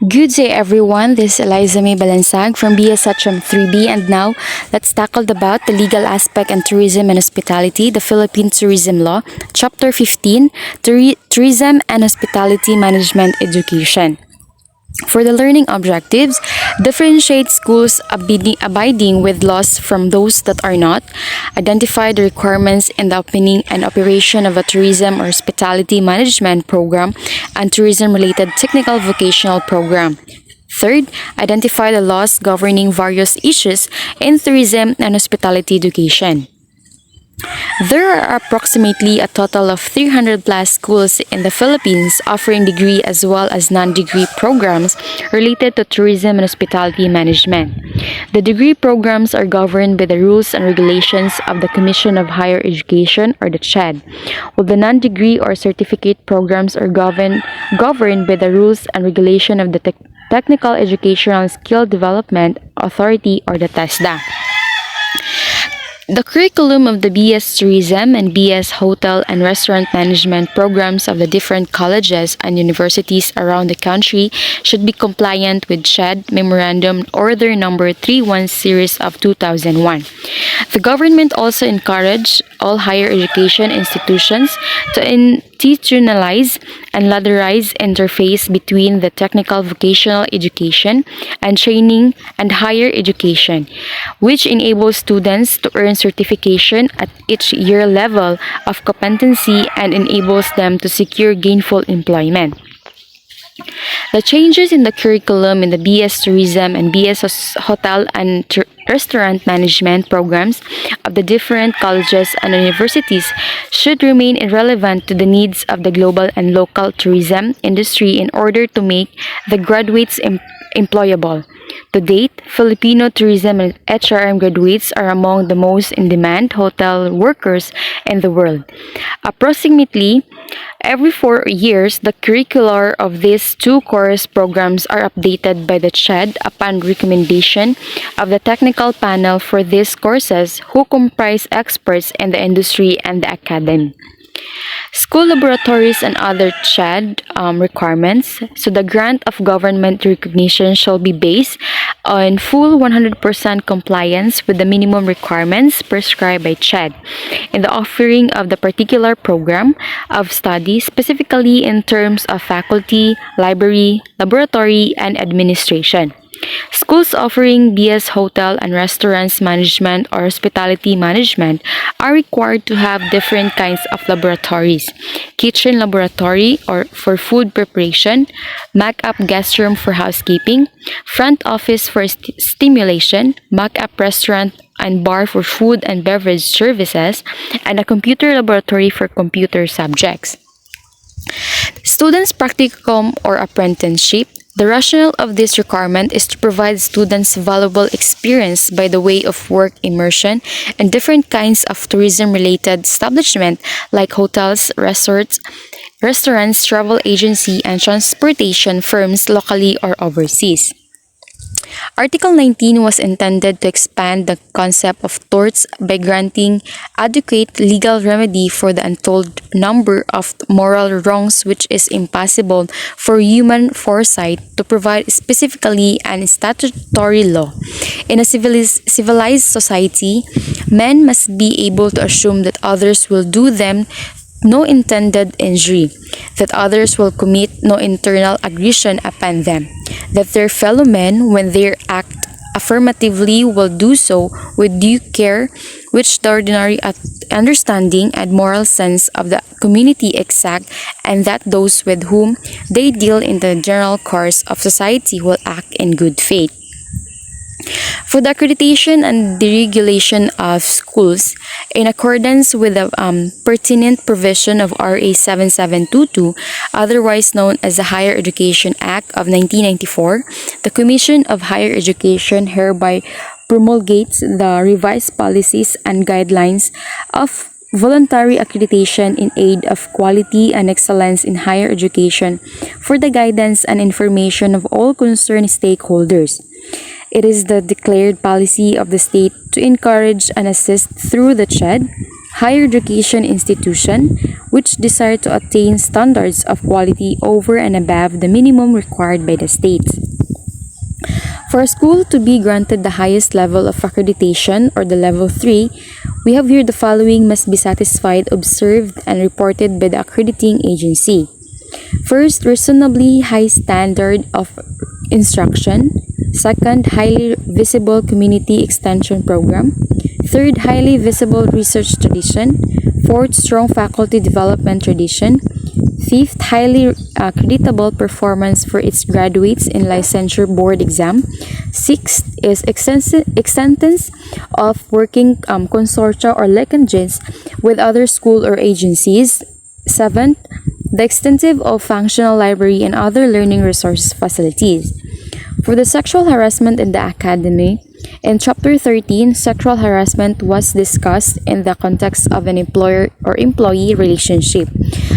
Good day everyone, this is Elaiza Balansag from BS Sachem 3B, and now let's tackle about the legal aspect and tourism and hospitality, the Philippine Tourism Law, Chapter 15, Tourism and Hospitality Management Education. For the learning objectives, differentiate schools abiding with laws from those that are not, identify the requirements in the opening and operation of a tourism or hospitality management program and tourism-related technical vocational program. Third, identify the laws governing various issues in tourism and hospitality education. There are approximately a total of 300 plus schools in the Philippines offering degree as well as non-degree programs related to tourism and hospitality management. The degree programs are governed by the rules and regulations of the Commission of Higher Education or the CHED, while the non-degree or certificate programs are governed by the rules and regulation of the Technical Educational Skill Development Authority or the TESDA. The curriculum of the BS Tourism and BS Hotel and Restaurant Management programs of the different colleges and universities around the country should be compliant with CHED Memorandum Order Number 31 Series of 2001. The government also encouraged all higher education institutions to institutionalize and ladderized interface between the technical vocational education and training and higher education, which enables students to earn certification at each year level of competency and enables them to secure gainful employment. The changes in the curriculum in the BS Tourism and BS Hotel and Restaurant Management programs of the different colleges and universities should remain irrelevant to the needs of the global and local tourism industry in order to make the graduates employable. To date, Filipino tourism and HRM graduates are among the most in-demand hotel workers in the world. Approximately every 4 years, the curricula of these two course programs are updated by the CHED upon recommendation of the technical panel for these courses who comprise experts in the industry and the academy. School laboratories and other CHED requirements. So the grant of government recognition shall be based on full 100% compliance with the minimum requirements prescribed by CHED in the offering of the particular program of study, specifically in terms of faculty, library, laboratory, and administration. Schools offering BS Hotel and Restaurants Management or Hospitality Management are required to have different kinds of laboratories: kitchen laboratory or for food preparation, mock-up guest room for housekeeping, front office for stimulation, mock-up restaurant and bar for food and beverage services, and a computer laboratory for computer subjects. Students' practicum or apprenticeship. The rationale of this requirement is to provide students valuable experience by the way of work immersion in different kinds of tourism-related establishments like hotels, resorts, restaurants, travel agency, and transportation firms locally or overseas. Article 19 was intended to expand the concept of torts by granting adequate legal remedy for the untold number of moral wrongs which is impossible for human foresight to provide specifically and statutory law. In a civilized society, men must be able to assume that others will do them no intended injury, that others will commit no internal aggression upon them, that their fellow men, when they act affirmatively, will do so with due care, which the ordinary understanding and moral sense of the community exact, and that those with whom they deal in the general course of society will act in good faith. For the accreditation and deregulation of schools, in accordance with the pertinent provision of RA 7722, otherwise known as the Higher Education Act of 1994, the Commission of Higher Education hereby promulgates the revised policies and guidelines of voluntary accreditation in aid of quality and excellence in higher education for the guidance and information of all concerned stakeholders. It is the declared policy of the state to encourage and assist through the CHED higher education institution which desire to attain standards of quality over and above the minimum required by the state. For a school to be granted the highest level of accreditation or the level 3, we have here the following must be satisfied, observed, and reported by the accrediting agency. First, reasonably high standard of instruction. Second, highly visible community extension program. Third, highly visible research tradition. Fourth, strong faculty development tradition. Fifth, highly creditable performance for its graduates in licensure board exam. Sixth is extents of working consortia or linkages with other school or agencies. Seventh, the extensive of functional library and other learning resource facilities. For the sexual harassment in the academy, in Chapter 13, sexual harassment was discussed in the context of an employer or employee relationship.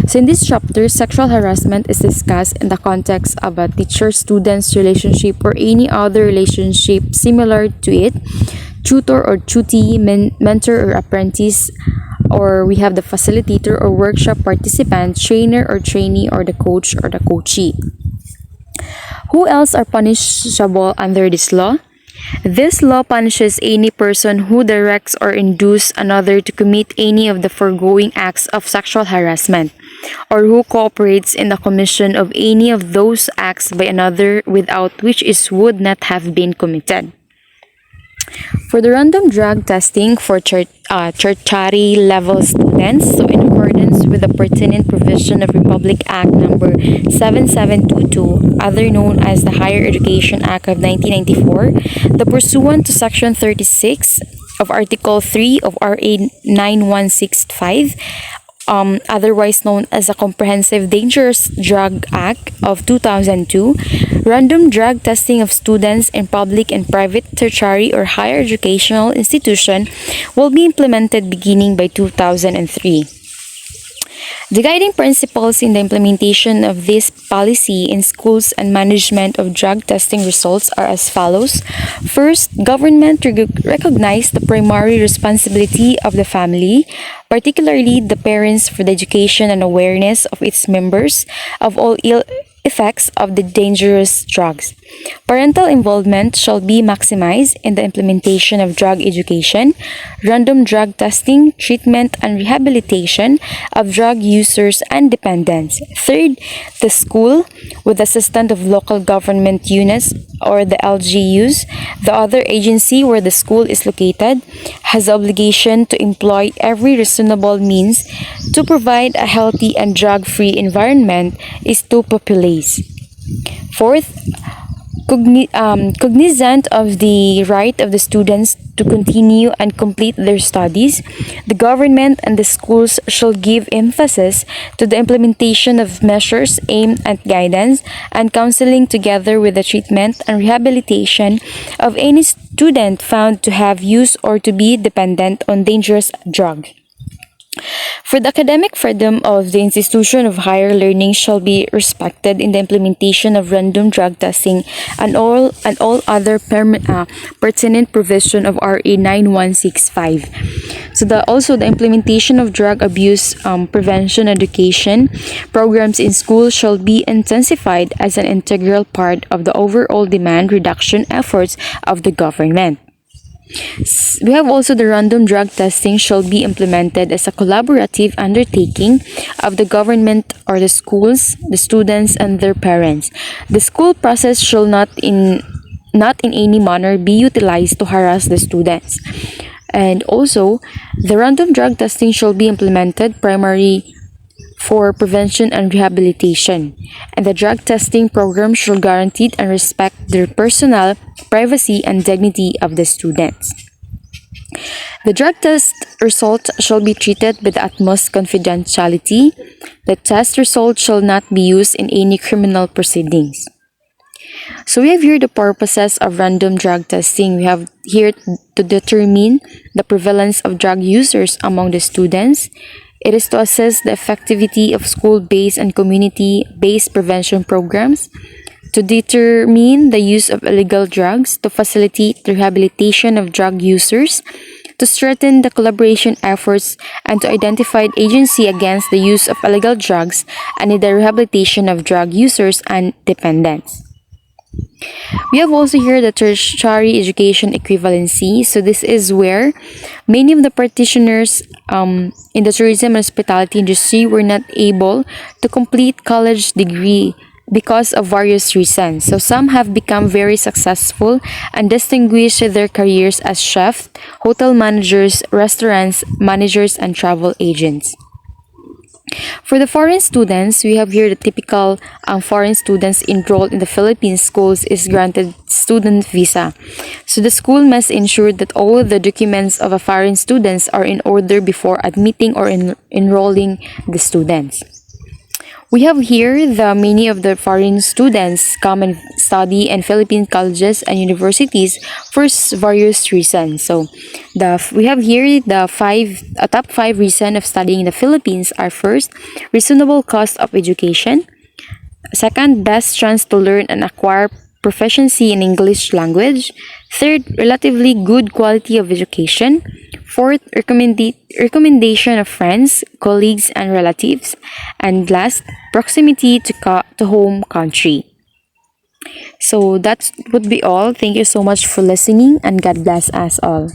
So in this chapter, sexual harassment is discussed in the context of a teacher-student's relationship or any other relationship similar to it, tutor or tutee, mentor or apprentice, or we have the facilitator or workshop participant, trainer or trainee, or the coach or the coachee. Who else are punishable under this law? This law punishes any person who directs or induces another to commit any of the foregoing acts of sexual harassment, or who cooperates in the commission of any of those acts by another without which it would not have been committed. For the random drug testing for tertiary level students, so in accordance with the pertinent provision of Republic Act number 7722, other known as the Higher Education Act of 1994, the pursuant to Section 36 of Article 3 of RA 9165, otherwise known as the Comprehensive Dangerous Drug Act of 2002, random drug testing of students in public and private tertiary or higher educational institution will be implemented beginning by 2003. The guiding principles in the implementation of this policy in schools and management of drug testing results are as follows. First, government recognize the primary responsibility of the family, particularly the parents, for the education and awareness of its members of all ill effects of the dangerous drugs. Parental involvement shall be maximized in the implementation of drug education, random drug testing, treatment, and rehabilitation of drug users and dependents. Third, the school, with assistance of local government units or the LGUs, the other agency where the school is located, has the obligation to employ every reasonable means to provide a healthy and drug-free environment is to populate. Fourth, cognizant of the right of the students to continue and complete their studies, the government and the schools shall give emphasis to the implementation of measures aimed at guidance and counseling together with the treatment and rehabilitation of any student found to have used or to be dependent on dangerous drugs. For the academic freedom of the institution of higher learning shall be respected in the implementation of random drug testing and all other pertinent provision of RA 9165. So also the implementation of drug abuse prevention education programs in schools shall be intensified as an integral part of the overall demand reduction efforts of the government. We have also the random drug testing shall be implemented as a collaborative undertaking of the government or the schools, the students, and their parents. The school process shall not in any manner be utilized to harass the students. And also, the random drug testing shall be implemented primarily for prevention and rehabilitation, and the drug testing program shall guarantee and respect the personal privacy and dignity of the students. The drug test result shall be treated with the utmost confidentiality. The test result shall not be used in any criminal proceedings. So we have here the purposes of random drug testing. We have here to determine the prevalence of drug users among the students. It is to assess the effectivity of school-based and community-based prevention programs, to determine the use of illegal drugs, to facilitate the rehabilitation of drug users, to strengthen the collaboration efforts and to identify agency against the use of illegal drugs and in the rehabilitation of drug users and dependents. We have also here the tertiary education equivalency. So this is where many of the practitioners in the tourism and hospitality industry were not able to complete college degree because of various reasons. So some have become very successful and distinguished their careers as chefs, hotel managers, restaurants, managers, and travel agents. For the foreign students, we have here the typical foreign students enrolled in the Philippine schools is granted student visa. So the school must ensure that all the documents of a foreign students are in order before admitting or enrolling the students. We have here the many of the foreign students come and study in Philippine colleges and universities for various reasons. So we have here the top five reasons of studying in the Philippines are: first, reasonable cost of education; second, best chance to learn and acquire proficiency in English language; third, relatively good quality of education; fourth, recommendation of friends, colleagues, and relatives; and last, proximity to home country. So that would be all. Thank you so much for listening, and God bless us all.